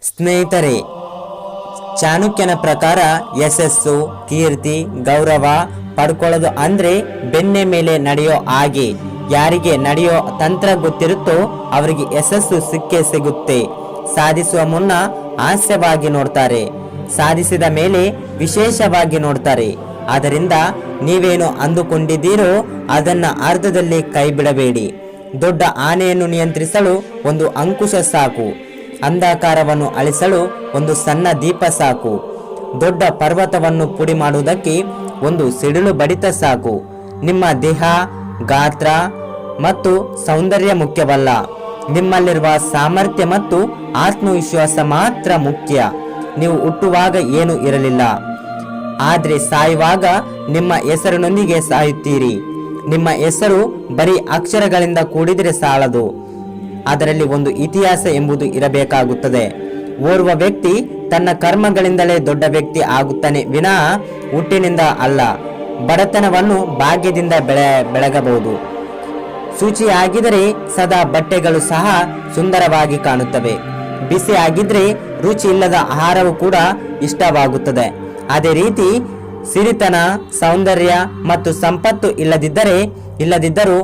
ಸ್ನೇಹಿತರೆ, ಚಾಣಕ್ಯನ ಪ್ರಕಾರ ಯಶಸ್ಸು, ಕೀರ್ತಿ, ಗೌರವ ಪಡ್ಕೊಳ್ಳೋದು ಅಂದ್ರೆ ಬೆನ್ನೆ ಮೇಲೆ ನಡೆಯೋ ಹಾಗೆ. ಯಾರಿಗೆ ನಡೆಯೋ ತಂತ್ರ ಗೊತ್ತಿರುತ್ತೋ ಅವರಿಗೆ ಯಶಸ್ಸು ಸಿಕ್ಕೇ ಸಿಗುತ್ತೆ. ಸಾಧಿಸುವ ಮುನ್ನ ಹಾಸ್ಯವಾಗಿ ನೋಡ್ತಾರೆ, ಸಾಧಿಸಿದ ಮೇಲೆ ವಿಶೇಷವಾಗಿ ನೋಡ್ತಾರೆ. ಆದ್ದರಿಂದ ನೀವೇನು ಅಂದುಕೊಂಡಿದ್ದೀರೋ ಅದನ್ನ ಅರ್ಧದಲ್ಲಿ ಕೈ ಬಿಡಬೇಡಿ. ದೊಡ್ಡ ಆನೆಯನ್ನು ನಿಯಂತ್ರಿಸಲು ಒಂದು ಅಂಕುಶ ಸಾಕು. ಅಂಧಕಾರವನ್ನು ಅಳಿಸಲು ಒಂದು ಸಣ್ಣ ದೀಪ ಸಾಕು. ದೊಡ್ಡ ಪರ್ವತವನ್ನು ಪುಡಿ ಮಾಡುವುದಕ್ಕೆ ಒಂದು ಸಿಡಿಲು ಬಡಿತ ಸಾಕು. ನಿಮ್ಮ ದೇಹ, ಗಾತ್ರ ಮತ್ತು ಸೌಂದರ್ಯ ಮುಖ್ಯವಲ್ಲ. ನಿಮ್ಮಲ್ಲಿರುವ ಸಾಮರ್ಥ್ಯ ಮತ್ತು ಆತ್ಮವಿಶ್ವಾಸ ಮಾತ್ರ ಮುಖ್ಯ. ನೀವು ಹುಟ್ಟುವಾಗ ಏನೂ ಇರಲಿಲ್ಲ, ಆದರೆ ಸಾಯುವಾಗ ನಿಮ್ಮ ಹೆಸರಿನೊಂದಿಗೆ ಸಾಯುತ್ತೀರಿ. ನಿಮ್ಮ ಹೆಸರು ಬರೀ ಅಕ್ಷರಗಳಿಂದ ಕೂಡಿದರೆ ಸಾಲದು, ಅದರಲ್ಲಿ ಒಂದು ಇತಿಹಾಸ ಎಂಬುದು ಇರಬೇಕಾಗುತ್ತದೆ. ಓರ್ವ ವ್ಯಕ್ತಿ ತನ್ನ ಕರ್ಮಗಳಿಂದಲೇ ದೊಡ್ಡ ವ್ಯಕ್ತಿ ಆಗುತ್ತಾನೆ ವಿನಃ ಹುಟ್ಟಿನಿಂದ ಅಲ್ಲ. ಬಡತನವನ್ನು ಭಾಗ್ಯದಿಂದ ಬೆಳಗಬಹುದು. ಶುಚಿಯಾಗಿದ್ದರೆ ಸದಾ ಬಟ್ಟೆಗಳು ಸಹ ಸುಂದರವಾಗಿ ಕಾಣುತ್ತವೆ. ಬಿಸಿ ಆಗಿದ್ರೆ ರುಚಿ ಇಲ್ಲದ ಆಹಾರವು ಕೂಡ ಇಷ್ಟವಾಗುತ್ತದೆ. ಅದೇ ರೀತಿ ಸಿರಿತನ, ಸೌಂದರ್ಯ ಮತ್ತು ಸಂಪತ್ತು ಇಲ್ಲದಿದ್ದರೂ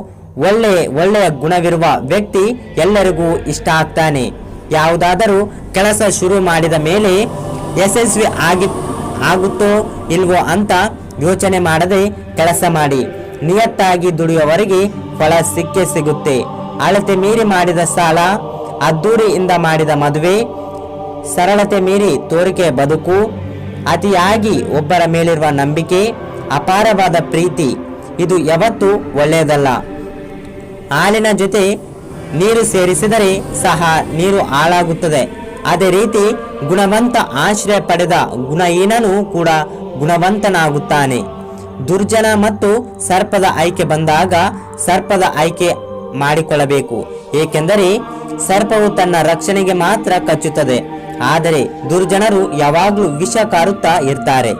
ಒಳ್ಳೆಯ ಗುಣವಿರುವ ವ್ಯಕ್ತಿ ಎಲ್ಲರಿಗೂ ಇಷ್ಟ ಆಗ್ತಾನೆ. ಯಾವುದಾದರೂ ಕೆಲಸ ಶುರು ಮಾಡಿದ ಮೇಲೆ ಯಶಸ್ವಿ ಆಗುತ್ತೋ ಇಲ್ವೋ ಅಂತ ಯೋಚನೆ ಮಾಡದೆ ಕೆಲಸ ಮಾಡಿ. ನಿಯತ್ತಾಗಿ ದುಡಿಯುವವರಿಗೆ ಫಲ ಸಿಕ್ಕೇ ಸಿಗುತ್ತೆ. ಅಳತೆ ಮೀರಿ ಮಾಡಿದ ಸಾಲ, ಅದ್ದೂರಿಯಿಂದ ಮಾಡಿದ ಮದುವೆ, ಸರಳತೆ ಮೀರಿ ತೋರಿಕೆ ಬದುಕು, ಅತಿಯಾಗಿ ಒಬ್ಬರ ಮೇಲಿರುವ ನಂಬಿಕೆ, ಅಪಾರವಾದ ಪ್ರೀತಿ ಇದು ಯಾವತ್ತೂ ಒಳ್ಳೆಯದಲ್ಲ. ಹಾಲಿನ ಜೊತೆ ನೀರು ಸೇರಿಸಿದರೆ ಸಹ ನೀರು ಹಾಳಾಗುತ್ತದೆ. ಅದೇ ರೀತಿ ಗುಣವಂತ ಆಶ್ರಯ ಪಡೆದ ಗುಣಹೀನನು ಕೂಡ ಗುಣವಂತನಾಗುತ್ತಾನೆ. ದುರ್ಜನ ಮತ್ತು ಸರ್ಪದ ಆಯ್ಕೆ ಬಂದಾಗ ಸರ್ಪದ ಆಯ್ಕೆ ಮಾಡಿಕೊಳ್ಳಬೇಕು. ಏಕೆಂದರೆ ಸರ್ಪವು ತನ್ನ ರಕ್ಷಣೆಗೆ ಮಾತ್ರ ಕಚ್ಚುತ್ತದೆ, ಆದರೆ ದುರ್ಜನರು ಯಾವಾಗಲೂ ವಿಷ ಕಾರುತ್ತಾ ಇರ್ತಾರೆ.